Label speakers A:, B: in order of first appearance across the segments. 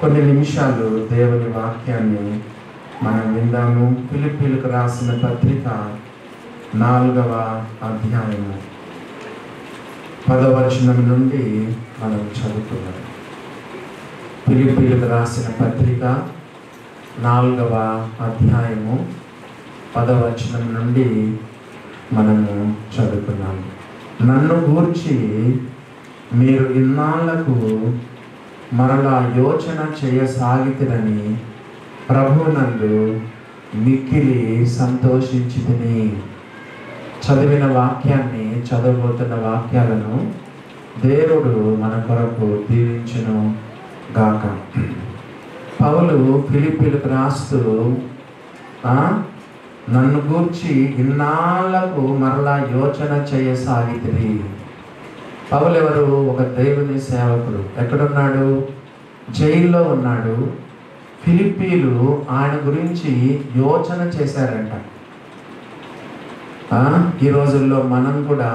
A: కొన్ని నిమిషాలు దేవుని వాక్యాన్ని మనం విందాము. ఫిలిప్పీలకు రాసిన పత్రిక 4వ అధ్యాయము 10వ వచనం నుండి మనం చదువుతున్నాం. ఫిలిప్పీలకు రాసిన పత్రిక 4వ అధ్యాయము 10వ వచనం నుండి మనము చదువుతున్నాము. నన్ను గూర్చి మీరు ఇన్నాళ్లకు మరలా యోచన చేయసాగితిరని ప్రభువునందు మిక్కిలి సంతోషించితిని. చదివిన వాక్యాన్ని, చదవబోతున్న వాక్యాలను దేవుడు మన కొరకు దీవించును గాక. పౌలు ఫిలిప్పీలకు రాస్తూ నన్ను గూర్చి ఇన్నాళ్లకు మరలా యోచన చేయసాగితిరి. పౌలు ఎవరు? ఒక దేవుని సేవకుడు. ఎక్కడున్నాడు? జైల్లో ఉన్నాడు. ఫిలిప్పీలు ఆయన గురించి యోచన చేశారంట. ఈ రోజుల్లో మనం కూడా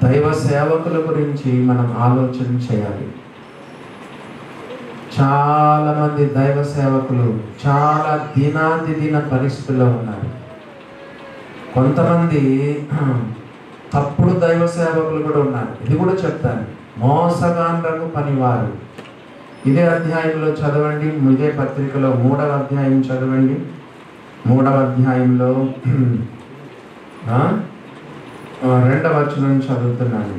A: దైవ సేవకుల గురించి మనం ఆలోచన చేయాలి. చాలామంది దైవ సేవకులు చాలా దిన పరిస్థితుల్లో ఉన్నారు. కొంతమంది తప్పుడు దైవ సేవకులు కూడా ఉన్నారు. ఇది కూడా చెప్తాను. మోసగాండ్రకు పనివారు. ఇదే అధ్యాయంలో చదవండి. ఇదే పత్రికలో 3వ అధ్యాయం చదవండి. 3వ అధ్యాయంలో 2వ వచనం చదువుతున్నాను.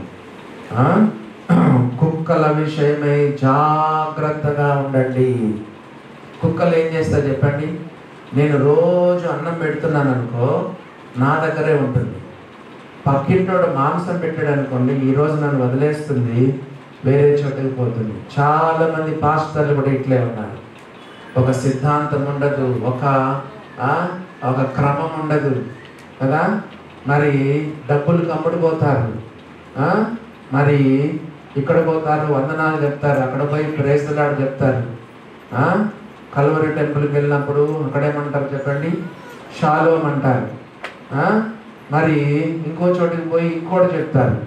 A: కుక్కల విషయమై జాగ్రత్తగా ఉండండి. కుక్కలు ఏం చేస్తాయి చెప్పండి? నేను రోజు అన్నం పెడుతున్నాను అనుకో, నా దగ్గరే ఉంటుంది. పక్కింటోడు మాంసం పెట్టాడు అనుకోండి, ఈరోజు నన్ను వదిలేస్తుంది, వేరే చోటుకి పోతుంది. చాలామంది పాస్టర్లు కూడా ఇట్లే ఉన్నారు. ఒక సిద్ధాంతం ఉండదు, ఒక క్రమం ఉండదు కదా. మరి డబ్బులు కమ్ముడిపోతారు. మరి ఇక్కడ పోతారు, వందనాలు చెప్తారు, అక్కడ పోయి ప్రైజ్ ది లార్డ్ చెప్తారు. కల్వరి టెంపుల్కి వెళ్ళినప్పుడు అక్కడేమంటారు చెప్పండి? షాలోమ్ అంటారు. మరి ఇంకో చోటికి పోయి ఇంకోటి చెప్తారు.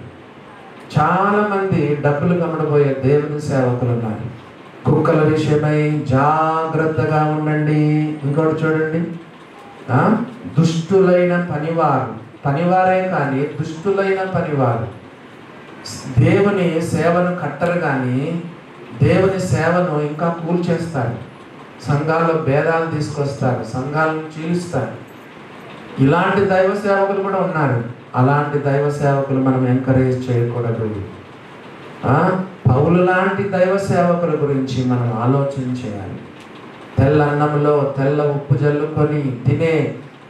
A: చాలామంది డబ్బులు కమ్ముడిపోయే దేవుని సేవకులు ఉన్నారు. కుక్కల విషయమై జాగ్రత్తగా ఉండండి. ఇంకోటి చూడండి, దుష్టులైన పనివారు. పనివారే కానీ దుష్టులైన పనివారు. దేవుని సేవను కట్టరు కానీ దేవుని సేవను ఇంకా కూల్చేస్తారు. సంఘాల్లో భేదాలు తీసుకొస్తారు, సంఘాలను చీలుస్తారు. ఇలాంటి దైవ సేవకులు కూడా ఉన్నారు. అలాంటి దైవ సేవకులు మనం ఎంకరేజ్ చేయకూడదు. పౌలు లాంటి దైవ సేవకుల గురించి మనం ఆలోచన చేయాలి. తెల్ల అన్నంలో తెల్ల ఉప్పు జల్లుకొని తినే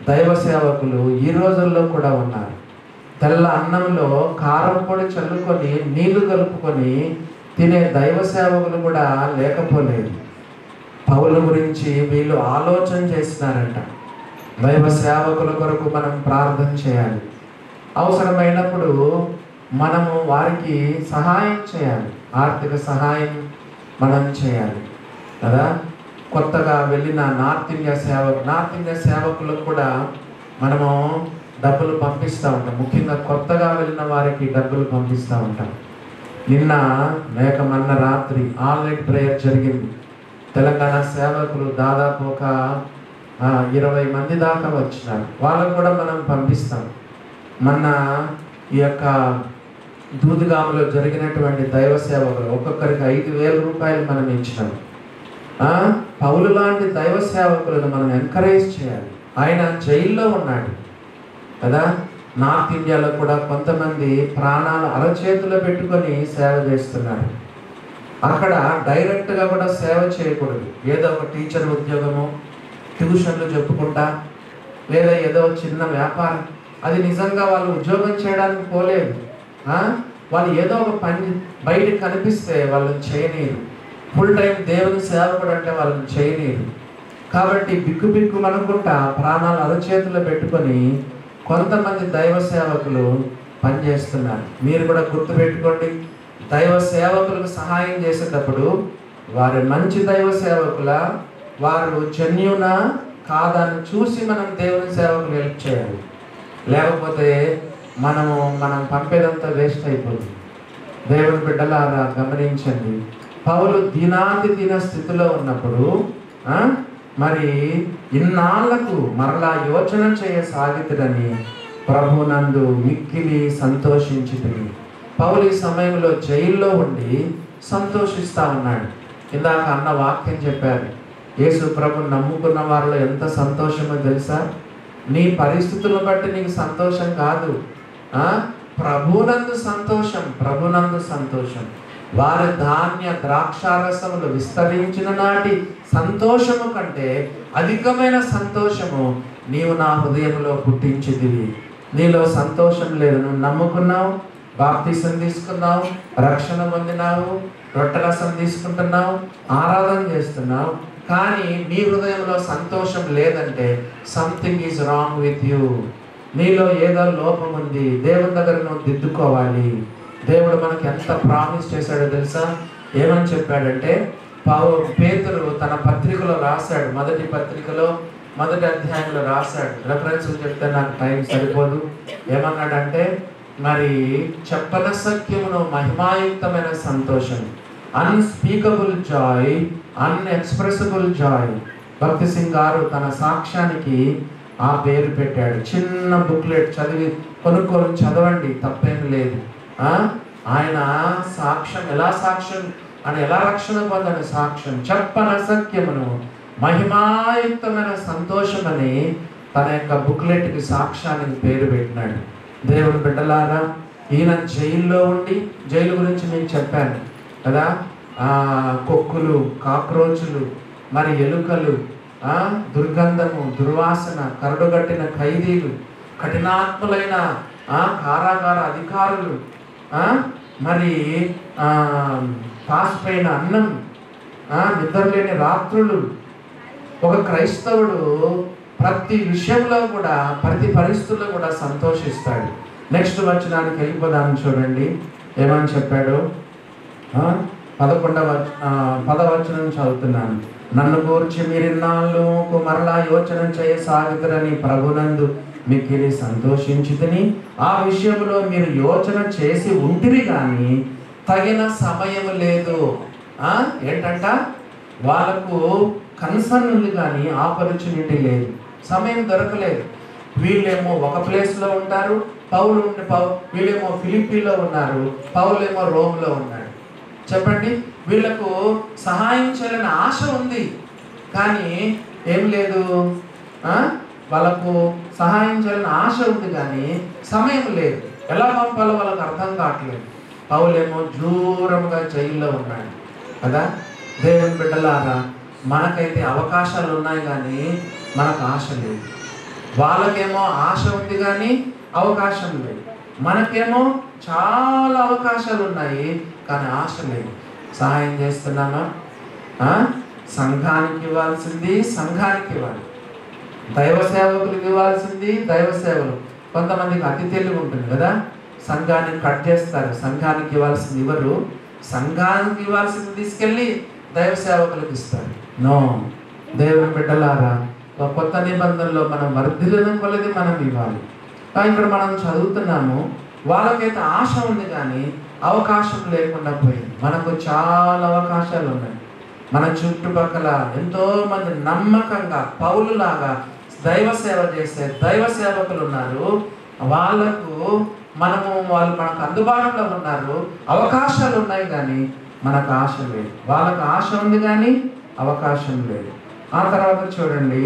A: దైవ సేవకులు ఈ రోజుల్లో కూడా ఉన్నారు. తెల్ల అన్నంలో కారం పొడి చల్లుకొని నీళ్లు కలుపుకొని తినే దైవ సేవకులు కూడా లేకపోలేదు. పౌలు గురించి వీళ్ళు ఆలోచన చేస్తున్నారంట. దైవ సేవకుల కొరకు మనం ప్రార్థన చేయాలి. అవసరమైనప్పుడు మనము వారికి సహాయం చేయాలి. ఆర్థిక సహాయం మనం చేయాలి కదా. కొత్తగా వెళ్ళిన నార్త్ ఇండియా సేవకులకు కూడా మనము డబ్బులు పంపిస్తూ ఉంటాం. ముఖ్యంగా కొత్తగా వెళ్ళిన వారికి డబ్బులు పంపిస్తూ ఉంటాం. మొన్న రాత్రి ఆల్ నైట్ ప్రేయర్ జరిగింది. తెలంగాణ సేవకులు దాదాపు ఒక 20 మంది దాకా వచ్చినారు. వాళ్ళకు కూడా మనం పంపిస్తాం. మొన్న ఈ యొక్క దూదుగాములో జరిగినటువంటి దైవ సేవకులు ఒక్కొక్కరికి 5,000 రూపాయలు మనం ఇచ్చినాం. పౌలు లాంటి దైవ సేవకులను మనం ఎంకరేజ్ చేయాలి. ఆయన జైల్లో ఉన్నాడు కదా. నార్త్ ఇండియాలో కూడా కొంతమంది ప్రాణాలు అరచేతిలో పెట్టుకొని సేవ చేస్తున్నారు. అక్కడ డైరెక్ట్గా కూడా సేవ చేయకూడదు. ఏదో ఒక టీచర్ ఉద్యోగము, ట్యూషన్లు చెప్పుకుంటా, లేదా ఏదో చిన్న వ్యాపారం. అది నిజంగా వాళ్ళు ఉద్యోగం చేయడానికి పోలేదు. వాళ్ళు ఏదో ఒక పని బయటకు కనిపిస్తే వాళ్ళని చేయనీరు. ఫుల్ టైం దేవుని సేవకుడు అంటే వాళ్ళని చేయనీరు. కాబట్టి బిక్కు అనుకుంటా ప్రాణాలు అరచేతుల్లో పెట్టుకొని కొంతమంది దైవ సేవకులు పనిచేస్తున్నారు. మీరు కూడా గుర్తుపెట్టుకోండి, దైవ సేవకులకు సహాయం చేసేటప్పుడు వారి మంచి దైవ సేవకుల, వారు జెన్యూనా కాదని చూసి మనం దేవుని సేవకులు హెల్ప్ చేయాలి. లేకపోతే మనం పంపేదంతా వేస్ట్ అయిపోతుంది. దేవుని బిడ్డలారా గమనించండి. పౌలు దీనాతి దీన స్థితిలో ఉన్నప్పుడు మరి ఇన్నాళ్లకు మరలా యోచన చేయసాగితుడని ప్రభునందు మిక్కిలి సంతోషించితిని. పౌలు ఈ సమయంలో జైల్లో ఉండి సంతోషిస్తా ఉన్నాడు. ఇందాక అన్న వాక్యం చెప్పారు, యేసు ప్రభుని నమ్ముకున్న వారిలో ఎంత సంతోషమో తెలుసా? నీ పరిస్థితులను బట్టి నీకు సంతోషం కాదు, ప్రభునందు సంతోషం, ప్రభునందు సంతోషం. వారి ధాన్య ద్రాక్షారసములు విస్తరించిన నాటి సంతోషము కంటే అధికమైన సంతోషము నీవు నా హృదయంలో పుట్టించితివి. నీలో సంతోషం లేదు, నువ్వు నమ్ముకున్నావు, బాప్తిసం తీసుకున్నావు, రక్షణ పొందినావు, రొట్టెరసం తీసుకుంటున్నావు, ఆరాధన చేస్తున్నావు, కానీ నీ హృదయంలో సంతోషం లేదంటే something is wrong with you. నీలో ఏదో లోపం ఉంది, దేవుని దగ్గర నువ్వు దిద్దుకోవాలి. దేవుడు మనకి ఎంత ప్రామిస్ చేశాడో తెలుసా? ఏమని చెప్పాడంటే, పేతురు తన పత్రికలో రాశాడు, మొదటి పత్రికలో మొదటి అధ్యాయంలో రాశాడు. రెఫరెన్స్ చెప్తే నాకు టైం సరిపోదు. ఏమన్నాడంటే, మరి చెప్పనసఖ్యమును మహిమాయుక్తమైన సంతోషం, అన్స్పీకబుల్ జాయ్, అన్ఎక్స్ప్రెసిబుల్ జాయ్. భక్తి సింగ్ గారు తన సాక్ష్యానికి ఆ పేరు పెట్టాడు. చిన్న బుక్లెట్ చదివి కొనుక్కొని చదవండి, తప్పేం లేదు. ఆయన సాక్ష్యం ఎలా రక్షణ పొందని సాక్ష్యం, చెప్పనసఖ్యమును మహిమాయుక్తమైన సంతోషం అని తన యొక్క బుక్లెట్కి సాక్ష్యానికి పేరు పెట్టినాడు. దేవుని బిడ్డలారా, ఈయన జైల్లో ఉండి, జైలు గురించి నేను చెప్పాను కదా, కొక్కులు, కాక్రోచులు, మరి ఎలుకలు, దుర్గంధము, దుర్వాసన, కరడుగట్టిన ఖైదీలు, కఠినాత్ములైన కారాగార అధికారులు, మరి పాసిపోయిన అన్నం, నిద్రలేని రాత్రులు. ఒక క్రైస్తవుడు ప్రతి విషయంలో కూడా, ప్రతి పరిస్థితుల్లో కూడా సంతోషిస్తాడు. నెక్స్ట్ వచనానికి వెళ్ళిపోదాం. చూడండి ఏమని చెప్పాడు. 11వ వచనం చదువుతున్నాను. నన్ను గూర్చి మీరిన్నాళ్ళకు మరలా యోచన చేయసాగుతారని ప్రభునందు మిక్కిలి సంతోషించితిని. ఆ విషయంలో మీరు యోచన చేసి ఉంటిరి కానీ తగిన సమయం లేదు. ఏంటంట, వాళ్ళకు కన్సర్న్ ఉంది కానీ ఆపర్చునిటీ లేదు, సమయం దొరకలేదు. వీళ్ళేమో ఒక ప్లేస్లో ఉంటారు, వీళ్ళేమో ఫిలిప్పీలో ఉన్నారు, పౌలేమో రోమ్లో ఉన్నాడు. చెప్పండి, వీళ్ళకు సహాయం చేయాలని ఆశ ఉంది కానీ ఏం లేదు. వాళ్ళకు సహాయం చేయాలని ఆశ ఉంది కానీ సమయం లేదు. ఎలా పంపాలో వాళ్ళకు అర్థం కావట్లేదు. పౌలేమో దూరంగా జైల్లో ఉన్నాడు కదా. దేవుని బిడ్డలారా, మనకైతే అవకాశాలు ఉన్నాయి కానీ మనకు ఆశ లేదు. వాళ్ళకేమో ఆశ ఉంది కానీ అవకాశం లేదు. మనకేమో చాలా అవకాశాలు ఉన్నాయి కానీ ఆశ లేదు. సహాయం చేస్తున్నామా? సంఘానికి ఇవ్వాల్సింది సంఘానికి ఇవ్వాలి, దైవ సేవకులకు ఇవ్వాల్సింది దైవ సేవలు. కొంతమందికి అతి తెలివి ఉంటుంది కదా, సంఘాన్ని కట్ చేస్తారు. సంఘానికి ఇవ్వాల్సింది ఇవ్వరు, సంఘానికి ఇవ్వాల్సింది తీసుకెళ్ళి దైవ సేవకులకు ఇస్తారు. నో, దేవుని బిడ్డలారా, కొత్త నిబంధనలో మనం వర్ధిల్లం కొలది మనం ఇవ్వాలి. ఇక్కడ మనం చదువుతున్నాము, వాళ్ళకైతే ఆశ ఉంది కానీ అవకాశం లేకుండా పోయింది. మనకు చాలా అవకాశాలు ఉన్నాయి. మన చుట్టుపక్కల ఎంతోమంది నమ్మకంగా పౌలులాగా దైవ సేవ చేసే దైవ సేవకులు ఉన్నారు. వాళ్ళు మనకు అందుబాటులో ఉన్నారు, అవకాశాలు ఉన్నాయి కానీ మనకు ఆశ లేదు. వాళ్ళకు ఆశ ఉంది కానీ అవకాశం లేదు. ఆ తర్వాత చూడండి,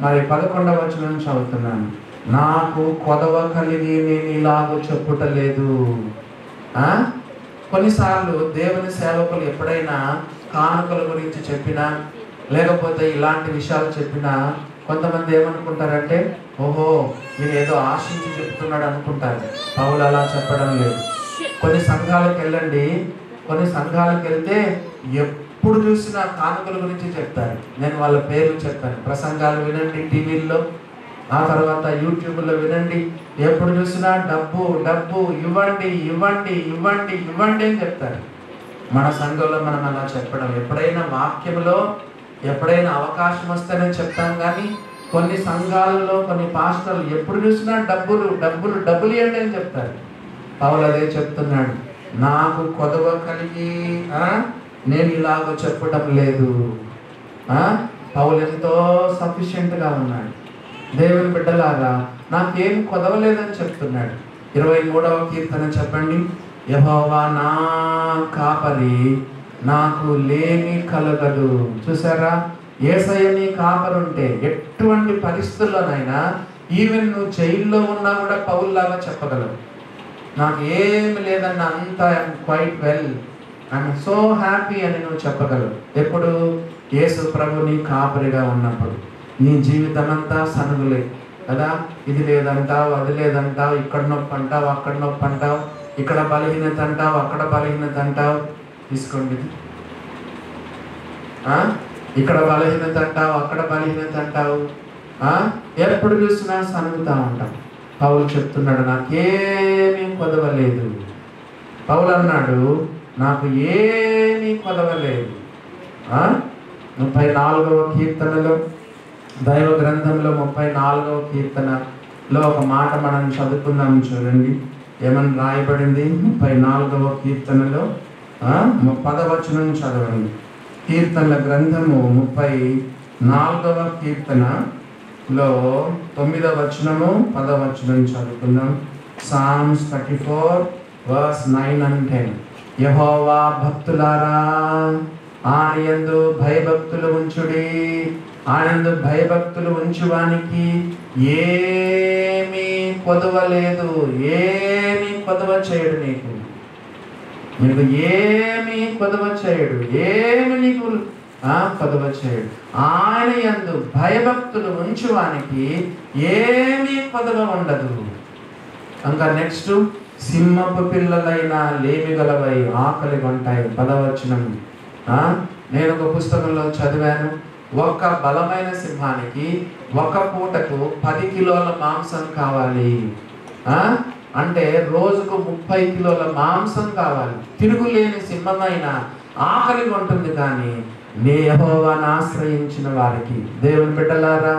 A: మరి 11వ వచనం చదువుతున్నాను. నాకు కొదవ కలిగి నేను ఇలాగ చెప్పుట లేదు. కొన్నిసార్లు దేవుని సేవకులు ఎప్పుడైనా కానుకల గురించి చెప్పినా లేకపోతే ఇలాంటి విషయాలు చెప్పినా కొంతమంది ఏమనుకుంటారంటే, ఓహో నేను ఏదో ఆశించి చెప్తున్నాడు అనుకుంటారు. పౌలు అలా చెప్పడం లేదు. కొన్ని సంఘాలకు వెళ్ళండి, కొన్ని సంఘాలకు వెళ్తే ఎప్పుడు చూసినా కానుకల గురించి చెప్తారు. నేను వాళ్ళ పేర్లు చెప్పాను. ప్రసంగాలు వినండి టీవీల్లో, ఆ తర్వాత యూట్యూబ్లో వినండి. ఎప్పుడు చూసినా డబ్బు డబ్బు, ఇవ్వండి ఇవ్వండి ఇవ్వండి ఇవ్వండి అని చెప్తారు. మన సంఘంలో మనం అలా చెప్పడం, ఎప్పుడైనా వాక్యంలో ఎప్పుడైనా అవకాశం వస్తేనే చెప్తాం కానీ కొన్ని సంఘాలలో కొన్ని పాస్టర్లు ఎప్పుడు చూసినా డబ్బులు డబ్బులు డబ్బులు ఇవ్వండి అని చెప్తారు. పౌలు అదే చెప్తున్నాడు, నాకు కొదవ కలిగి నేను ఇలాగ చెప్పడం లేదు. పౌలు ఎంతో సఫిషియెంట్గా ఉన్నాడు. దేవుని బిడ్డలారా, నాకేం కొదవలేదని చెప్తున్నాడు. 23వ కీర్తన చెప్పండి. యెహోవా నా కాపరి, నాకు లేమి కలగదు. చూసారా, యేసయ్య నీ కాపరుంటే ఎటువంటి పరిస్థితుల్లోనైనా, ఈవెన్ నువ్వు జైల్లో ఉన్నా కూడా పౌలులాగా చెప్పగలవు, నాకు ఏమి లేదన్న, అంతా I'm quite well, I'm so happy అని నువ్వు చెప్పగలవు. ఎప్పుడు? యేసు ప్రభు నీ కాపరిగా ఉన్నప్పుడు. నీ జీవితం అంతా సనుగులే కదా. ఇది లేదంటావు, అది లేదంటావు, ఇక్కడ నొప్పి అంటావు, అక్కడ నొప్పి అంటావు, ఇక్కడ బలహీనత అంటావు, అక్కడ బలహీనత అంటావు. తీసుకోండి, ఇక్కడ బలహీనత అంటావు, అక్కడ బలహీనత అంటావు, ఎప్పుడు చూసినా సనుగుతా ఉంటాం. పౌలు చెప్తున్నాడు, నాకేమీ కొదవలేదు. పౌలు అన్నాడు, నాకు ఏమీ కొదవలేదు. 34వ కీర్తనలో, దైవ గ్రంథంలో 34వ కీర్తనలో ఒక మాట మనం చదువుకుందాం. చూడండి ఏమని రాయబడింది. 34వ కీర్తనలో 10వ వచనం చదవండి. కీర్తనల గ్రంథము 34వ కీర్తనలో 9వ వచనము 10వ వచనం చదువుకుందాం. Psalms 34 verse 9 and 10. యెహోవా భక్తులారా, ఆయనందు భయభక్తులు ఉంచుడి. ఆయనందు భయభక్తులు ఉంచువానికి ఏమీ కొదవలేదు. ఏమీ కొదవ చేయడు నీకు ఏమీ కొదవ చేయడు. ఏమి నీకు కొదవ చేయడు. ఆయన యందు భయభక్తులు ఉంచువానికి ఏమీ కొదవ ఉండదు. ఇంకా నెక్స్ట్, సింహపు పిల్లలైన లేమి గలవై ఆకలి కొంటాయి. 10వ వచనం. నేను ఒక పుస్తకంలో చదివాను, ఒక బలమైన సింహానికి ఒక పూటకు 10 కిలోల మాంసం కావాలి. అంటే రోజుకు 30 కిలోల మాంసం కావాలి. తిరుగులేని సింహమైన ఆకలి ఉంటుంది. కానీ నీ యెహోవాను ఆశ్రయించిన వారికి, దేవుని బిడ్డలారా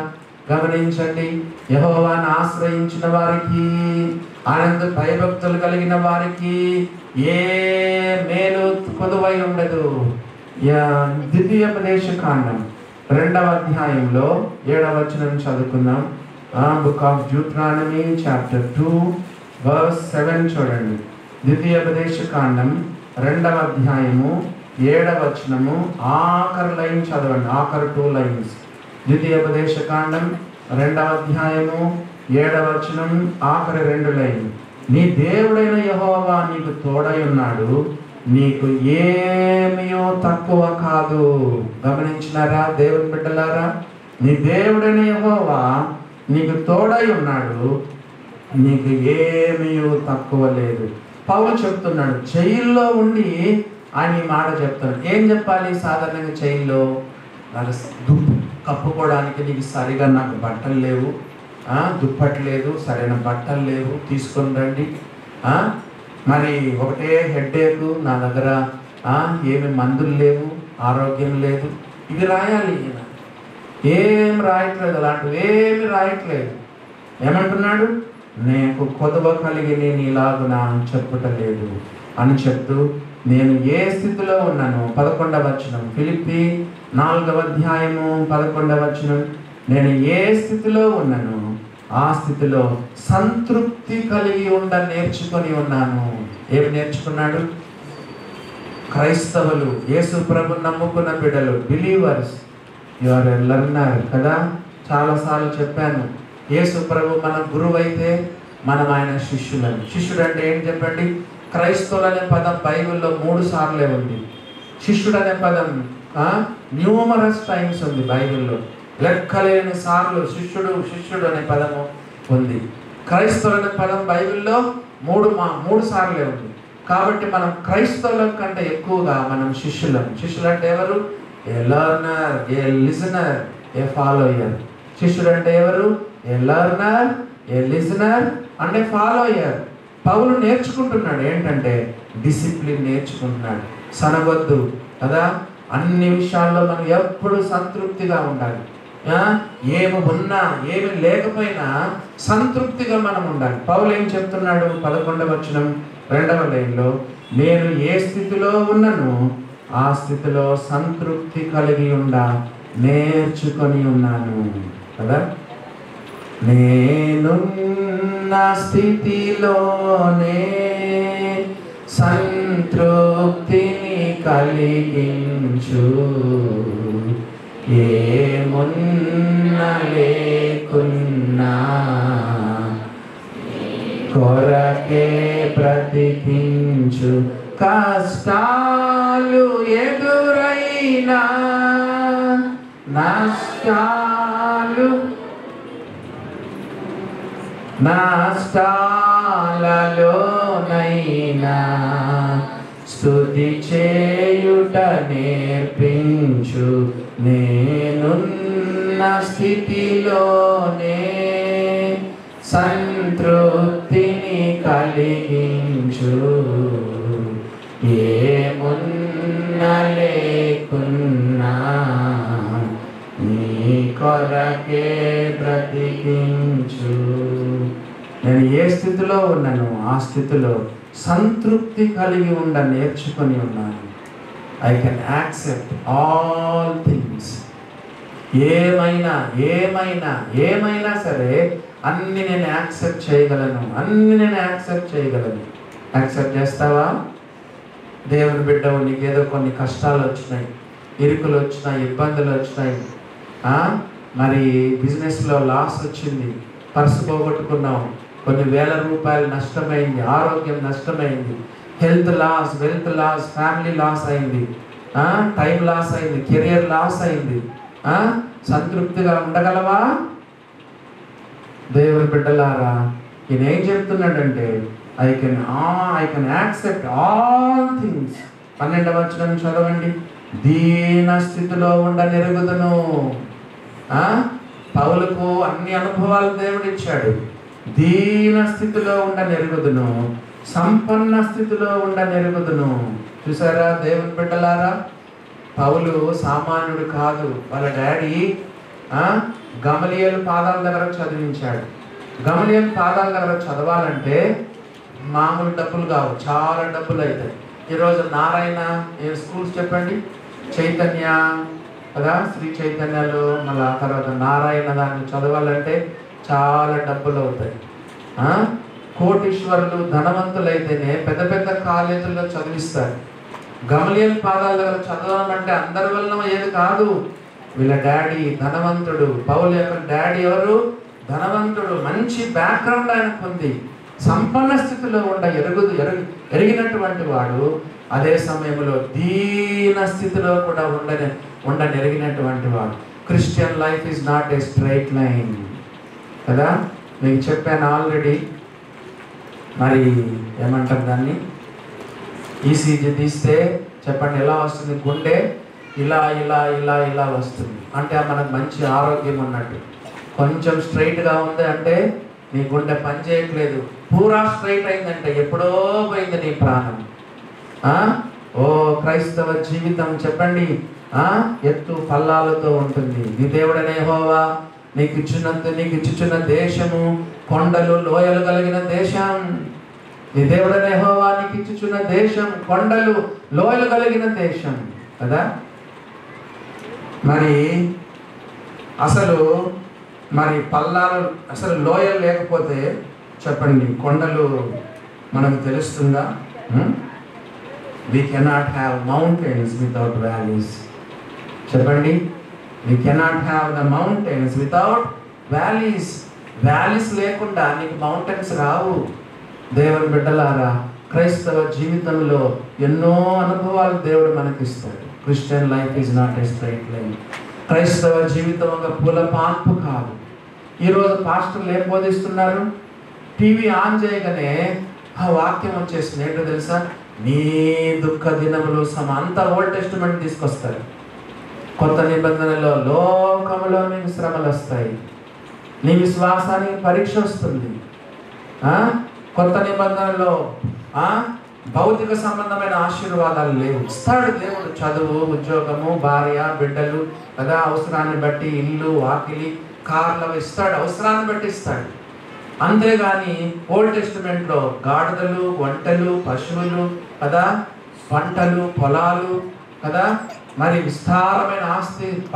A: గమనించండి, యెహోవాను ఆశ్రయించిన వారికి, ఆనంద భయభక్తులు కలిగిన వారికి ఏ మేలు కొదువై ఉండదు. ద్వితీయోపదేశకాండం 2వ అధ్యాయంలో 7వ వచనం చదువుకుందాం. Book of Deuteronomy chapter 2 verse 7 చూడండి. ద్వితీయోపదేశకాండం 2వ అధ్యాయము 7వ వచనము ఆఖరి లైన్ చదవండి. ఆఖరి 2 లైన్స్. ద్వితీయోపదేశకాండం 2వ అధ్యాయము 7వ వచనం ఆఖరి 2 లైన్. నీ దేవుడైన యెహోవా నీకు తోడై ఉన్నాడు, నీకు ఏమీయో తక్కువ కాదు. గమనించినారా దేవుని బిడ్డలారా? నీ దేవుడైన యెహోవా నీకు తోడై ఉన్నాడు, నీకు ఏమీయో తక్కువ లేదు. పౌలు చెప్తున్నాడు, జైల్లో ఉండి ఆయన ఈ మాట చెప్తున్నాడు. ఏం చెప్పాలి? సాధారణంగా జైల్లో కప్పుకోవడానికి నీకు సరిగా నాకు బట్టలు లేవు, దుప్పటి లేదు, సరైన బట్టలు లేవు, తీసుకొని రండి. మరి ఒకటే హెడ్ఏక్, నా దగ్గర ఏమి మందులు లేవు, ఆరోగ్యం లేదు. ఇది రాయాలి. ఏం రాయట్లేదు, అలాంటివి ఏమి రాయట్లేదు. ఏమంటున్నాడు? నేను కొదవ కలిగి నేను ఇలాగునా చెప్పుటలేదు అని చెప్తూ, నేను ఏ స్థితిలో ఉన్నాను 11వ వచనం. ఫిలిప్పీ 4వ అధ్యాయము 11వ వచనం. నేను ఏ స్థితిలో ఉన్నాను ఆ స్థితిలో సంతృప్తి కలిగి నేర్చుకొని ఉన్నాను. ఏమి నేర్చుకున్నాడు? క్రైస్తవులు, యేసు ప్రభు నమ్ముకున్న బిడ్డలు, believers, you are a learner కదా. చాలాసార్లు చెప్పాను, యేసు ప్రభు మన గురువు అయితే మనం ఆయన శిష్యులని. శిష్యుడు అంటే ఏంటి చెప్పండి? క్రైస్తవులు అనే పదం బైబిల్లో 3 సార్లే ఉంది. శిష్యుడు అనే పదం న్యూమరస్ టైమ్స్ ఉంది బైబిల్లో. లెక్కలేని సార్లు శిష్యుడు శిష్యుడు అనే పదము ఉంది. క్రైస్తవులు అనే పదం బైబిల్లో 3 సార్లే ఉంది. కాబట్టి మనం క్రైస్తవుల కంటే ఎక్కువగా మనం శిష్యులం. శిష్యులు అంటే ఎవరు? A learner, a listener, a follower. శిష్యుడు అంటే ఎవరు? A learner, a listener and a follower. Paul నేర్చుకుంటున్నాడు. ఏంటంటే డిసిప్లిన్ నేర్చుకుంటున్నాడు. సనగొద్దు కదా. అన్ని విషయాల్లో మనం ఎప్పుడు సంతృప్తిగా ఉండాలి. ఏమి ఉన్నా ఏమి లేకపోయినా సంతృప్తిగా మనం ఉండాలి. పౌలు ఏం చెప్తున్నాడు? 11వ వచనం 2వ లైన్లో, నేను ఏ స్థితిలో ఉన్నాను ఆ స్థితిలో సంతృప్తి కలిగి నేర్చుకొని ఉన్నాను కదా. నేనున్న స్థితిలోనే సంతృప్తిని కలిగించు, ఏమున్నా లేకున్నా కొరకే బ్రతికించు. కష్టాలు ఎదురైనా నష్టాలలోనైనా స్తుతి చేయుట నేర్పించు. నేనున్న స్థితిలోనే సంతృప్తిని కలిగించు, ఏమున్నా లేకున్నా నీ కొరకే బ్రతికించు. నేను ఏ స్థితిలో ఉన్నాను ఆ స్థితిలో సంతృప్తి కలిగి నేర్చుకొని ఉన్నాను. I can accept all things. ఏమైనా ఏమైనా ఏమైనా సరే అన్ని నేను యాక్సెప్ట్ చేయగలను, అన్ని నేను యాక్సెప్ట్ చేయగలను. యాక్సెప్ట్ చేస్తావా? దేవుని బిడ్డవు, నీకేదో కొన్ని కష్టాలు వచ్చినాయి, ఇరుకులు వచ్చినాయి, ఇబ్బందులు వచ్చినాయి, మరి బిజినెస్లో లాస్ వచ్చింది, పర్సు పోగొట్టుకున్నావు, కొన్ని వేల రూపాయలు నష్టమైంది, ఆరోగ్యం నష్టమైంది, health loss, wealth loss, family loss అయింది, టైం లాస్ అయింది, కెరియర్ లాస్ అయింది. సంతృప్తిగా ఉండగలవా? దేవుని బిడ్డలారా, ఈయన ఏం చెప్తున్నాడంటే I can accept all things. 12వ వచనం చదవండి. దీన స్థితిలో నెరుగుదును. పౌలుకు అన్ని అనుభవాలు దేవుడు ఇచ్చాడు. దీన స్థితిలో నెరుగుదును, సంపన్న స్థితిలో నెరుగుదును. చూసారా దేవుని బిడ్డలారా, పౌలు సామాన్యుడు కాదు. వాళ్ళ డాడీ గమలీయేలు పాదాల దగ్గర చదివించాడు. గమలీయేలు పాదాల దగ్గర చదవాలంటే మామూలు డబ్బులు కావు, చాలా డబ్బులు అవుతాయి. ఈరోజు నారాయణ స్కూల్స్ చెప్పండి, చైతన్య కదా, శ్రీ చైతన్యాలు, మళ్ళీ తర్వాత నారాయణ దాన్ని చదవాలంటే చాలా డబ్బులు అవుతాయి. కోటీశ్వరులు ధనవంతులైతేనే పెద్ద పెద్ద కాలేజీల్లో చదివిస్తారు. గమలీయేలు పాదాల దగ్గర చదవడం అంటే అందరి వల్ల ఏది కాదు. వీళ్ళ డాడీ ధనవంతుడు. పౌలు యొక్క డాడీ ఎవరు? ధనవంతుడు. మంచి బ్యాక్గ్రౌండ్ ఆయనకు ఉంది. సంపన్న స్థితిలో ఎరిగినటువంటి వాడు. అదే సమయంలో దీన స్థితిలో కూడా ఎరిగినటువంటి వాడు. Christian life is not a straight line కదా. మీకు చెప్పాను ఆల్రెడీ. మరి ఏమంటారు దాన్ని? ఈసీజీ తీస్తే చెప్పండి ఎలా వస్తుంది? గుండె ఇలా ఇలా ఇలా ఇలా వస్తుంది అంటే మనకు మంచి ఆరోగ్యం ఉన్నట్టు. కొంచెం స్ట్రైట్గా ఉంది అంటే నీ గుండె పని చేయట్లేదు. పూరా స్ట్రైట్ అయిందంటే ఎప్పుడో పోయింది నీ ప్రాణం. ఓ క్రైస్తవ జీవితం చెప్పండి ఎత్తు పల్లాలతో ఉంటుంది. నీ దేవుడనే యెహోవా నీకు ఇచ్చుచున్న దేశము కొండలు లోయలు కలిగిన దేశం. నీ దేవుడనే యెహోవా నీకు ఇచ్చుచున్న దేశం కొండలు లోయలు కలిగిన దేశం కదా. మరి అసలు పల్లాలు అసలు లోయలు లేకపోతే చెప్పండి కొండలు మనకు తెలుస్తుందా? We cannot have mountains without valleys. చెప్పండి, we cannot have the mountains without valleys. Valleys లేకుండా నీకు మౌంటైన్స్ రావు. దేవుని బిడ్డలారా, క్రైస్తవ జీవితంలో ఎన్నో అనుభవాలు దేవుడు మనకిస్తాడు. Christian life is not a straight line. క్రైస్తవ జీవితం ఒక పూల పాన్పు కాదు. ఈరోజు పాస్టర్లు ఏం బోధిస్తున్నారు? టీవీ ఆన్ చేయగానే ఆ వాక్యం వచ్చేసింది. ఏంటో తెలుసా? నీ దుఃఖ దినములు అంతా ఓల్డ్ టెస్టిమెంట్ తీసుకొస్తారు. కొత్త నిబంధనలో లోకములో నీకు శ్రమలు వస్తాయి, నీ విశ్వాసానికి పరీక్ష వస్తుంది. కొత్త నిబంధనలో భౌతిక సంబంధమైన ఆశీర్వాదాలు లేవు. ఇస్తాడు దేవుడు, చదువు, ఉద్యోగము, భార్య, బిడ్డలు కదా, అవసరాన్ని బట్టి ఇల్లు, వాకిలి, కార్లు ఇస్తాడు, అవసరాన్ని బట్టి ఇస్తాడు. అంతేగాని ఓల్డ్ టెస్టిమెంట్లో గాడిదలు, ఒంటెలు, పశువులు కదా, పంటలు, పొలాలు కదా. మరి విస్తారమైన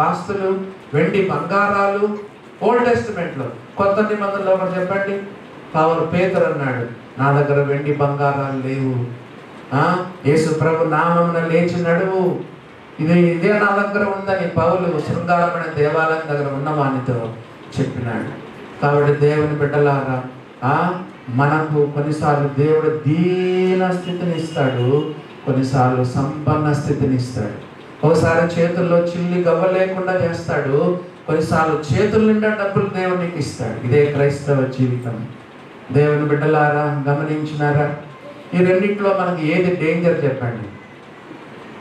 A: ఆస్తులు, వెండి బంగారాలు. ఓల్డ్ టెస్టిమెంట్లో, కొత్త నిబంధనలో ఒకటి చెప్పండి. పేతురు అన్నాడు, నా దగ్గర వెండి బంగారాలు లేవు, యేసు ప్రభు నామమున లేచి నడువు, ఇదే నా దగ్గర ఉందని పౌలు శృంగారమైన దేవాలయం దగ్గర ఉన్న వానితో చెప్పినాడు. కాబట్టి దేవుని బిడ్డలారా, మనకు కొన్నిసార్లు దేవుడు దీన స్థితిని ఇస్తాడు, కొన్నిసార్లు సంపన్న స్థితిని ఇస్తాడు. ఒకసారి చేతుల్లో చిల్లి గవ్వ లేకుండా చేస్తాడు, కొన్నిసార్లు చేతుల నిండా డబ్బులు దేవునికి ఇస్తాడు. ఇదే క్రైస్తవ జీవితం. దేవుని బిడ్డలారా, గమనించినారా? ఈ రెండిట్లో మనకి ఏది డేంజర్ చెప్పండి?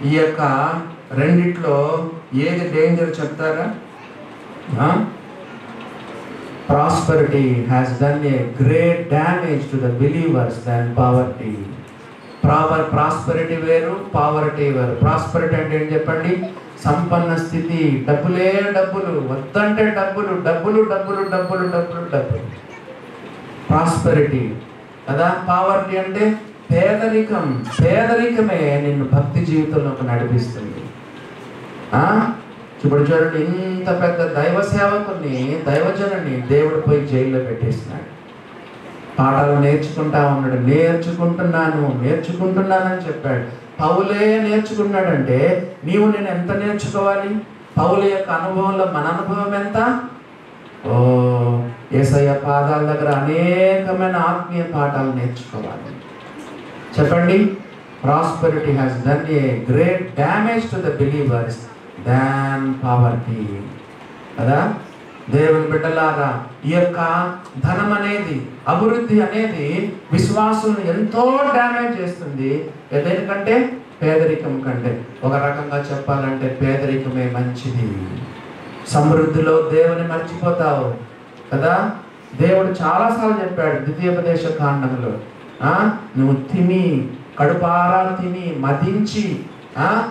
A: ఈ యొక్క రెండిట్లో ఏది డేంజర్ చెప్తారా? Prosperity has done a great damage to the believers than poverty. Prosperity వేరు, పావర్టీ వేరు. ప్రాస్పరిటీ అంటే ఏంటి చెప్పండి? సంపన్న స్థితి, డబ్బులే డబ్బులు, వద్దంటే డబ్బులు డబ్బులు డబ్బులు డబ్బులు డబ్బులు డబ్బులు, ప్రాస్పరిటీ కదా. పావర్టీ అంటే పేదరికం. పేదరికమే నిన్ను భక్తి జీవితంలోకి నడిపిస్తుంది. ఇప్పుడు చూడండి, ఇంత పెద్ద దైవ సేవకుని, దైవజనుని దేవుడు పోయి జైల్లో పెట్టేసినాడు. పాఠాలు నేర్చుకుంటా ఉన్నాడు. నేర్చుకుంటున్నానని చెప్పాడు. పౌలే నేర్చుకున్నాడంటే నేను ఎంత నేర్చుకోవాలి? పౌలు యొక్క అనుభవంలో మన అనుభవం ఎంత? యేసయ్య పాదాల దగ్గర అనేకమైన ఆత్మీయ పాఠాలు నేర్చుకోవాలి. చెప్పండి. Prosperity has done a great damage to the believers than poverty కదా. దేవుని బిడ్డలారా, ఈ యొక్క ధనం అనేది, అభివృద్ధి అనేది విశ్వాసం ఎంతో డ్యామేజ్ చేస్తుంది. దేనికంటే? పేదరికం కంటే. ఒక రకంగా చెప్పాలంటే పేదరికమే మంచిది. సమృద్ధిలో దేవుని మర్చిపోతావు కదా. దేవుడు చాలాసార్లు చెప్పాడు ద్వితీయోపదేశ కాండంలో, నువ్వు తిని, కడుపారా తిని, మదించి,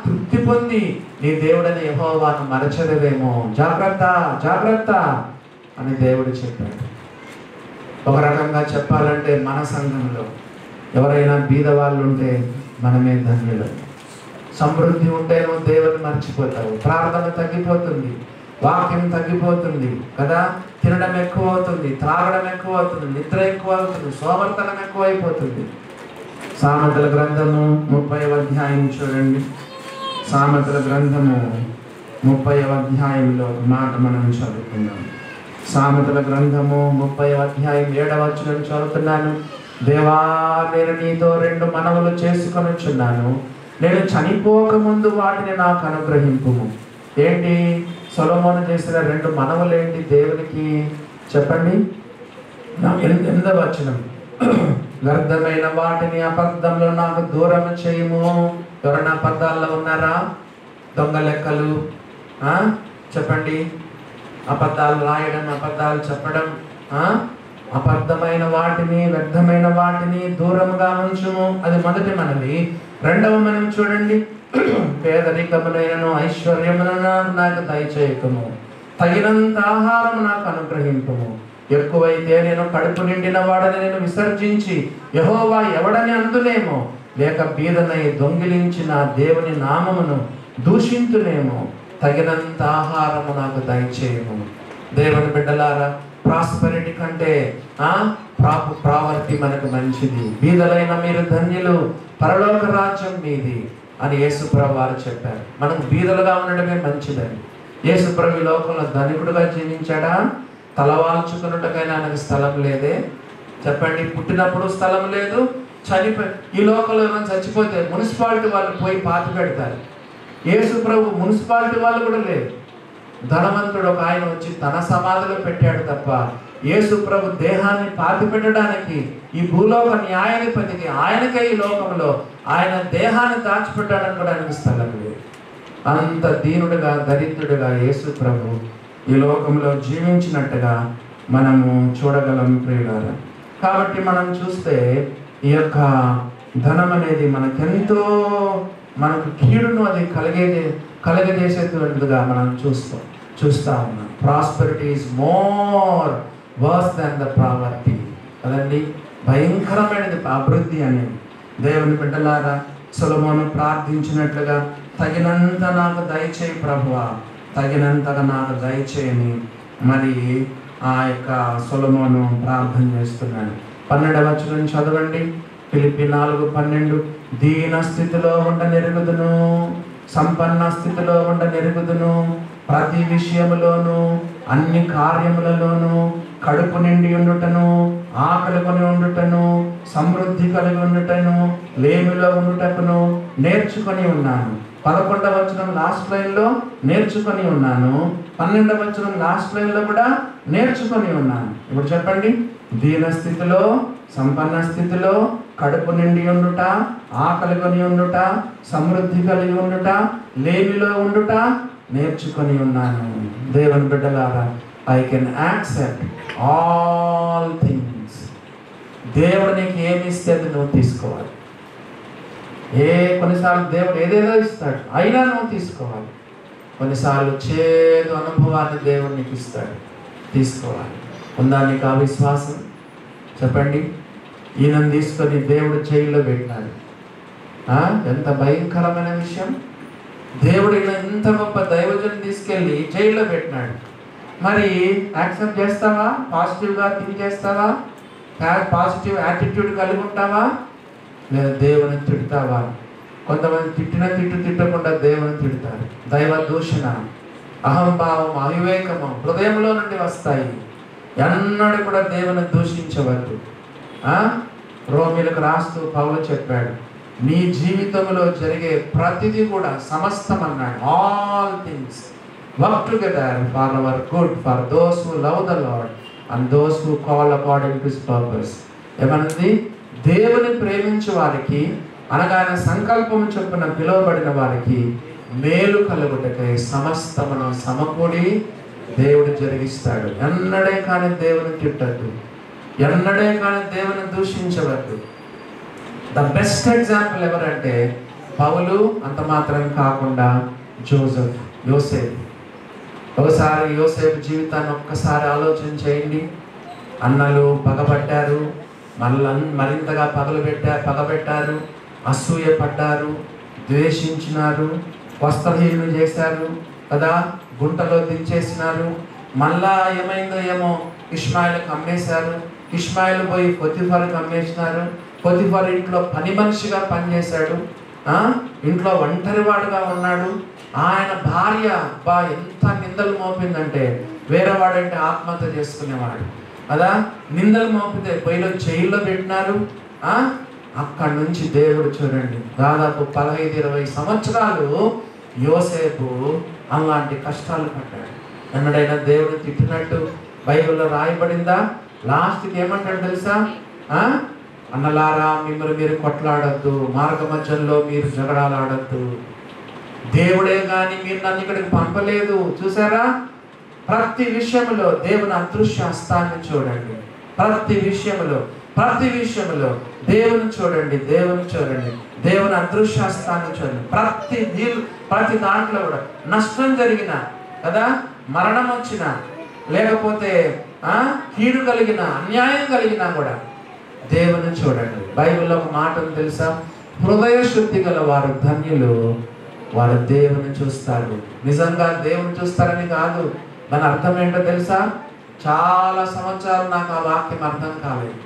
A: తృప్తి పొంది నీ దేవుడని యెహోవాను మరచదవేమో, జాగ్రత్త జాగ్రత్త అని దేవుడు చెప్పాడు. ఒక రకంగా చెప్పాలంటే మన సంఘంలో ఎవరైనా బీద వాళ్ళు ఉంటే మనమే ధన్యులు. సమృద్ధి ఉంటే నువ్వు దేవుని మర్చిపోతావు, ప్రార్థన తగ్గిపోతుంది, వాక్యం తగ్గిపోతుంది కదా. తినడం ఎక్కువ అవుతుంది, త్రాగడం ఎక్కువ అవుతుంది, నిద్ర ఎక్కువ అవుతుంది, సోమర్తనం ఎక్కువ అయిపోతుంది. సామెతల గ్రంథము 30వ అధ్యాయం చూడండి. సామెతల గ్రంథము 30వ అధ్యాయంలో ఒక మాట మనం చదువుకుందాం. సామెతల గ్రంథము 30వ అధ్యాయం 7వ వచనం చదువుతున్నాను. దేవా, నేను నీతో 2 మనవులు చేసుకొనుచున్నాను, నేను చనిపోకముందు వాటిని నాకు అనుగ్రహింపుము. ఏంటి సొలొమోను చేసిన 2 మనవులు ఏంటి దేవునికి? చెప్పండి. 8వ వచనం, వ్యర్థమైన వాటిని అబద్ధంలో నాకు దూరం చేయము. ఎవరైనా అబద్ధాల్లో ఉన్నారా? దొంగ లెక్కలు, చెప్పండి, అబద్ధాలు రాయడం, అబద్ధాలు చెప్పడం, అబద్ధమైన వాటిని, వ్యర్థమైన వాటిని దూరంగా ఉంచుము. అది మొదటి మనవి. రెండవ మనం చూడండి, పేదరికమునైనను ఐశ్వర్యమునైనా నాకు దయచేయకము, తగినంత ఆహారం నాకు అనుగ్రహింపము. ఎక్కువైతే నేను కడుపు నిండిన వాడని నేను విసర్జించి యెహోవా ఎవడని అందునేమో, లేక బీదనై దొంగిలించిన దేవుని నామమును దూషింతునేమో. తగినంత ఆహారము నాకు దయచేయము. దేవుని బిడ్డలారా, ప్రాస్పెరిటీ కంటే ప్రావర్టీ మనకు మంచిది. బీదలైన మీరు ధన్యులు, పరలోక రాజ్యం మీది అని యేసుప్రభు వారు చెప్పారు. మనకు బీదలుగా ఉండడమే మంచిదని. యేసుప్రభు ఈ లోకంలో ధనికుడుగా జీవించాడా? తలవాల్చుకున్నట్టుకైనా ఆయనకు స్థలం లేదే. చెప్పండి. పుట్టినప్పుడు స్థలం లేదు, ఈ లోకంలో ఏమైనా చచ్చిపోతే మున్సిపాలిటీ వాళ్ళు పోయి పాతి పెడతారు. యేసు ప్రభు మున్సిపాలిటీ వాళ్ళు కూడా లేదు. ధనవంతుడు ఒక ఆయన వచ్చి తన సమాధిలో పెట్టాడు తప్ప యేసు ప్రభు దేహాన్ని పాతి పెట్టడానికి ఈ భూలోక న్యాయాధిపతికి, ఆయనకే ఈ లోకంలో ఆయన దేహాన్ని దాచిపెట్టడానికి కూడా ఆయనకు స్థలం లేదు. అంత దీనుడుగా, దరిద్రుడుగా యేసు ప్రభు ఈ లోకంలో జీవించినట్టుగా మనము చూడగలం ప్రియులారా. కాబట్టి మనం చూస్తే ఈ యొక్క ధనం అనేది మనకెంతో, మనకు కీడును అది కలగజేసేటువంటిదిగా మనం చూస్తా ఉన్నాం. Prosperity is more verse than the poverty కదండి. భయంకరమైనది అభివృద్ధి అనేది. దేవుని బిడ్డలారా, సొలొమోను ప్రార్థించినట్లుగా తగినంత నాకు దయచేయి ప్రభువా, తగినంతగా నాకు దయచేయని మరి ఆ యొక్క సొలొమోను ప్రార్థన చేస్తున్నాడు. 12వ వచనం చదవండి. ఫిలిప్పీ 4:12. దీన స్థితిలో ఉండ నెరుగుదును, సంపన్న స్థితిలో ఉండ నెరుగుదును, ప్రతి విషయములోను అన్ని కార్యములలోను కడుపు నిండి ఉండుటను, ఆకలి కొని ఉండుటను, సమృద్ధి కలిగి ఉండుటను, లేమిలో ఉండుటకును నేర్చుకొని ఉన్నాను. 11వ వచనం లాస్ట్ లైన్లో నేర్చుకొని ఉన్నాను, 12వ వచనం లాస్ట్ లైన్లో కూడా నేర్చుకొని ఉన్నాను. ఇప్పుడు చెప్పండి. దీన స్థితిలో, సంపన్న స్థితిలో, కడుపు నిండి ఉండుట, ఆకలి కొని ఉండుట, సమృద్ధి కలిగి ఉండుట, లేమిలో ఉండుట నేర్చుకొని ఉన్నాను. దేవుని బిడ్డలారా, I can accept all things. దేవుడు నీకు ఏమి ఇస్తే అది నువ్వు తీసుకోవాలి. కొన్నిసార్లు దేవుడు ఏదేదో ఇస్తాడు, అయినా నువ్వు తీసుకోవాలి. కొన్నిసార్లు చేదు అనుభవాన్ని దేవుడు నీకు ఇస్తాడు, తీసుకోవాలి. ఉందా నీకు ఆ విశ్వాసం? చెప్పండి. ఈయనను తీసుకొని దేవుడు జైల్లో పెట్టినాడు. ఎంత భయంకరమైన విషయం. దేవుడు ఈయన ఇంత గొప్ప దైవజనం తీసుకెళ్ళి జైల్లో పెట్టినాడు. మరి యాక్సెప్ట్ చేస్తావా? పాజిటివ్గా థింక్ చేస్తావా? పాజిటివ్ యాటిట్యూడ్ కలిగి ఉంటావా? లేదా దేవుని తిడతావా? కొంతమంది తిట్టకుండా దేవుని తిడతారు. దైవ దూషణ, అహంభావం, అవివేకము హృదయంలో నుండి వస్తాయి. ఎన్నడూ కూడా దేవుని దూషించవద్దు. రోమీలకు రాస్తూ పౌలు చెప్పాడు, నీ జీవితంలో జరిగే ప్రతిదీ కూడా సమస్తం అన్నాడు. All things work together for hour good, for those who love the lord and those who call according to his purpose. ఏమన్నది? దేవుని ప్రేమించే వారికి, అనగా ఆయన సంకల్పం చొప్పున పిలువబడిన వారికి మేలు కలుగుటకై సమస్తమును సమకూడి దేవుడు జరిగిస్తాడు. ఎన్నడే కానీ దేవుని తిట్టద్దు, ఎన్నడే కానీ దేవుని దూషించవద్దు. ద బెస్ట్ ఎగ్జాంపుల్ ఎవరంటే పౌలు, అంత మాత్రం కాకుండా యోసేపు. ఒకసారి యోసేపు జీవితాన్ని ఒక్కసారి ఆలోచన చేయండి. అన్నలు పగబట్టారు, మరింతగా పగబెట్టారు, అసూయ పడ్డారు, ద్వేషించినారు, వస్త్రహీనులు చేశారు కదా, గుంటలో దించేసినారు. మళ్ళా ఏమైందో ఏమో, ఇష్మాయిల్కి అమ్మేశారు. ఇష్మాయిల్ పోయి పొతిఫర్కి అమ్మేసినారు. పొతిఫర్ ఇంట్లో పని మనిషిగా పనిచేశాడు. ఇంట్లో ఒంటరివాడుగా ఉన్నాడు. ఆయన భార్య ఎంత నిందలు మోపిందంటే, వేరేవాడంటే ఆత్మహత్య చేసుకునేవాడు కదా. నిందలు మోపితే పోయిలో జైల్లో పెట్టినారు. అక్కడి నుంచి దేవుడు చూడండి, దాదాపు 15-20 సంవత్సరాలు యోసేపు అలాంటి కష్టాలు పడ్డాడు. ఎన్నడైనా దేవుడు తిట్టినట్టు బైబిల్లో రాయబడిందా? లాస్ట్కి ఏమంటాడు తెలుసా? అన్నలారా, మిమ్మల్ని మీరు కొట్లాడద్దు, మార్గ మధ్యలో మీరు జగడాలాడద్దు. దేవుడే కానీ మీరు నన్ను ఇక్కడికి పంపలేదు. చూసారా? ప్రతి విషయంలో దేవుని అదృశ్య హస్తాన్ని చూడండి. ప్రతి విషయంలో దేవుని చూడండి. దేవుని అదృశ్య హస్తాన్ని చూడండి. ప్రతి దాంట్లో కూడా నష్టం జరిగిన కదా, మరణం వచ్చిన, లేకపోతే కీడు కలిగిన, అన్యాయం కలిగినా కూడా దేవుని చూడండి. బైబిల్లో ఒక మాట తెలుసా? హృదయ శుద్ధి గల వారు ధన్యులు, వారు దేవుని చూస్తారు. నిజంగా దేవుని చూస్తారని కాదు, దాని అర్థం ఏంటో తెలుసా? చాలా సంవత్సరాలు నాకు ఆ వాక్యం అర్థం కాలేదు.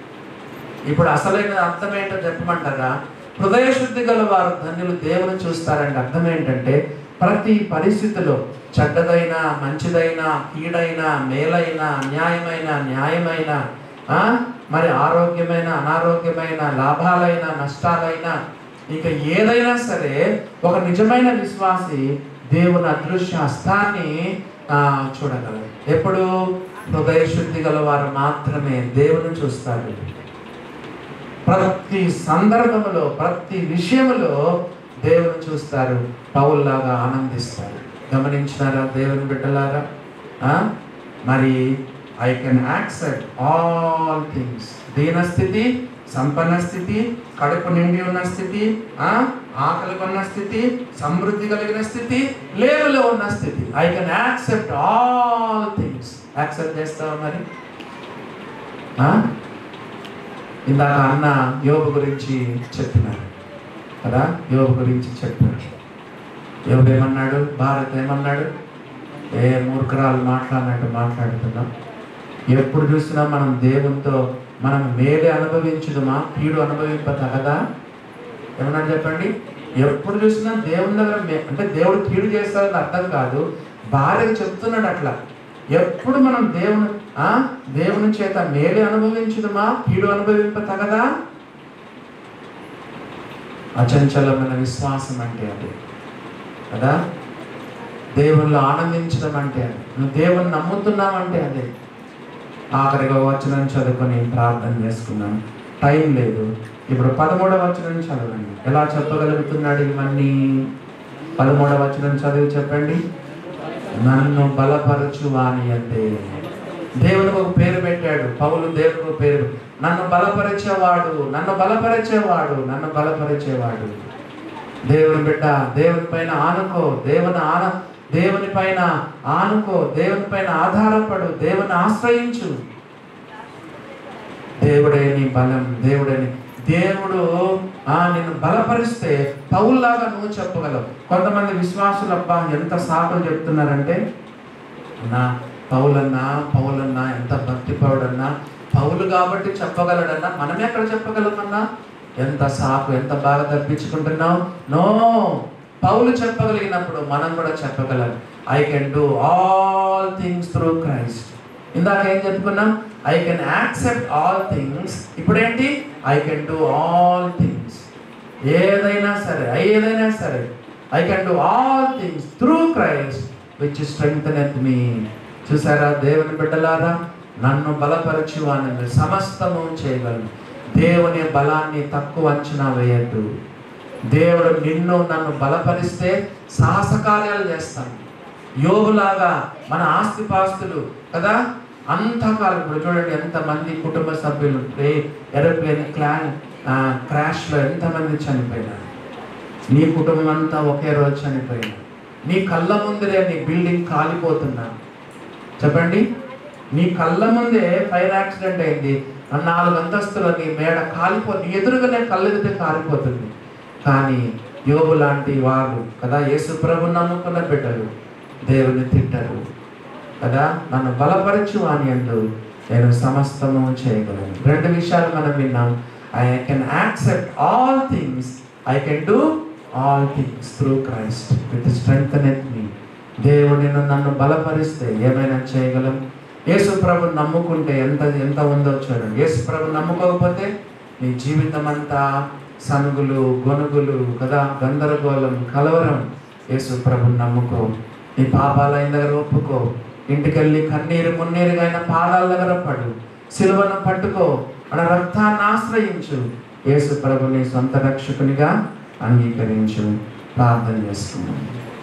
A: ఇప్పుడు అసలైన అర్థం ఏంటో చెప్పమంటారా? హృదయ శుద్ధి గల వారు ధన్యులు, దేవుని చూస్తారంటే అర్థం ఏంటంటే, ప్రతి పరిస్థితిలో చెడ్డదైనా, మంచిదైనా, కీడైనా, మేలైనా, న్యాయమైన మరి ఆరోగ్యమైన, అనారోగ్యమైన, లాభాలైన, నష్టాలైనా, ఇక ఏదైనా సరే ఒక నిజమైన విశ్వాసి దేవుని అదృశ్య హస్తాన్ని చూడగలరు. ఎప్పుడు? హృదయ శుద్ధి గల వారు మాత్రమే దేవుని చూస్తారు. ప్రతి సందర్భంలో, ప్రతి విషయంలో దేవుని చూస్తారు. పౌల్లాగా ఆనందిస్తారు. గమనించినారా దేవుని బిడ్డలారా? మరి I can accept all things. దీన స్థితి, సంపన్న స్థితి, కడుపు నిండి ఉన్న స్థితి, ఆకలి ఉన్న స్థితి, సమృద్ధి కలిగిన స్థితి, లేవలో ఉన్న స్థితి. I can accept all things. Accept చేస్తావా మరి? ఇందాక అన్న యోబు గురించి చెప్పినారు కదా, యోబు గురించి చెప్పారు. ఎవరేమన్నాడు? భారత్ ఏమన్నాడు? ఏ మూర్ఖరాలు మాట్లాడినట్టు మాట్లాడుతున్నాం. ఎప్పుడు చూసినా మనం దేవునితో మనం మేలే అనుభవించుదమా, కీడు అనుభవింప తగదా? ఏమన్నా చెప్పండి. ఎప్పుడు చూసినా దేవుని దగ్గర అంటే దేవుడు కీడు చేస్తాడని అర్థం కాదు, భార్యకు చెప్తున్నాడు అట్లా. ఎప్పుడు మనం దేవుని చేత మేలే అనుభవించుదమా, కీడు అనుభవింప తగదా? అచంచలమైన విశ్వాసం అంటే అది కదా. దేవుళ్ళు ఆనందించడం అంటే అది. నువ్వు దేవుని నమ్ముతున్నావంటే అదే. ఆఖరిగా వచనం చదువుకొని ప్రార్థన చేసుకున్నాం, టైం లేదు. ఇప్పుడు 13వ వచనం చదవండి. ఎలా చెప్పగలుగుతున్నాడు ఇవన్నీ? 13వ వచనం చదివి చెప్పండి. నన్ను బలపరచు వాని అంటే దేవునికి ఒక పేరు పెట్టాడు పౌలు. దేవునికి ఒక పేరు, నన్ను బలపరిచేవాడు, నన్ను బలపరిచేవాడు, నన్ను బలపరిచేవాడు. దేవుని బిడ్డ, దేవుని పైన ఆనుకో, దేవుని పైన ఆనుకో, దేవుని పైన ఆధారపడు, దేవుని ఆశ్రయించు. దేవుడే నీ బలం, దేవుడు నిన్ను బలపరిస్తే పౌల్లాగా నువ్వు చెప్పగలవు. కొంతమంది విశ్వాసులు అబ్బా ఎంత సాకులు చెప్తున్నారంటే, పౌలన్నా ఎంత భక్తిపరుడన్నా, పౌలు కాబట్టి చెప్పగలడన్నా, మనమే ఎక్కడ చెప్పగలమన్నా? ఎంత సాకు, ఎంత బాగా తప్పించుకుంటున్నావు. నో, పౌలు చెప్పగలిగినప్పుడు మనం కూడా చెప్పగలం. I can do all things through Christ. ఇందాక ఏం చెప్పుకున్నాం? I can accept all things. ఇప్పుడేంటి? I can do all things. ఏదైనా సరే I can do all things through Christ which strengtheneth me. చూసారా దేవుని బిడ్డలారా, నన్ను బలపరచు అని సమస్తము చేయగలను. దేవుని బలాన్ని తక్కువ అంచనా వేయద్దు. దేవుడు నన్ను బలపరిస్తే సాహస కార్యాలు చేస్తాను. యోగులాగా మన ఆస్తిపాస్తులు కదా అంతకాలం. ఇప్పుడు చూడండి ఎంతమంది కుటుంబ సభ్యులు ఏరోప్లేన్ క్రాష్లో ఎంతమంది చనిపోయినారు. నీ కుటుంబం అంతా ఒకే రోజు చనిపోయినారు. నీ కళ్ళ ముందరే నీ బిల్డింగ్ కాలిపోతున్నా. చెప్పండి, నీ కళ్ళ ముందే ఫైర్ యాక్సిడెంట్ అయింది, 4 అంతస్తుల నీ మేడ నీ ఎదురుగానే కళ్ళెదితే కాలిపోతుంది. కానీ యోబు లాంటి వాళ్ళు కదా, యేసు ప్రభు నమ్ముకున్న బిడ్డలు దేవుని తిట్టరు కదా. నన్ను బలపరచు అని అంటూ నేను సమస్తము చేయగలను. 2 విషయాలు మనం విన్నాం. I can accept all things, I can do all things through Christ with strengtheneth me. దేవుడు నన్ను బలపరిస్తే ఏమైనా చేయగలం. యేసు ప్రభు నమ్ముకుంటే ఎంత ఉందో చూడండి. యేసు ప్రభు నమ్ముకోకపోతే నీ జీవితం అంతా సనుగులు, గొనుగులు కదా, గందరగోళం, కలవరం. యేసు ప్రభు నమ్ముకో, నీ పాపాల దగ్గర ఒప్పుకో, ఇంటికెళ్ళి కన్నీరు మున్నీరుగా ఆయన పాదాల దగ్గర పడు, సిలువను పట్టుకో, మన రక్తాన్ని ఆశ్రయించు, యేసు ప్రభుని సొంత రక్షకునిగా అంగీకరించు. ప్రార్థన చేసుకున్నాం.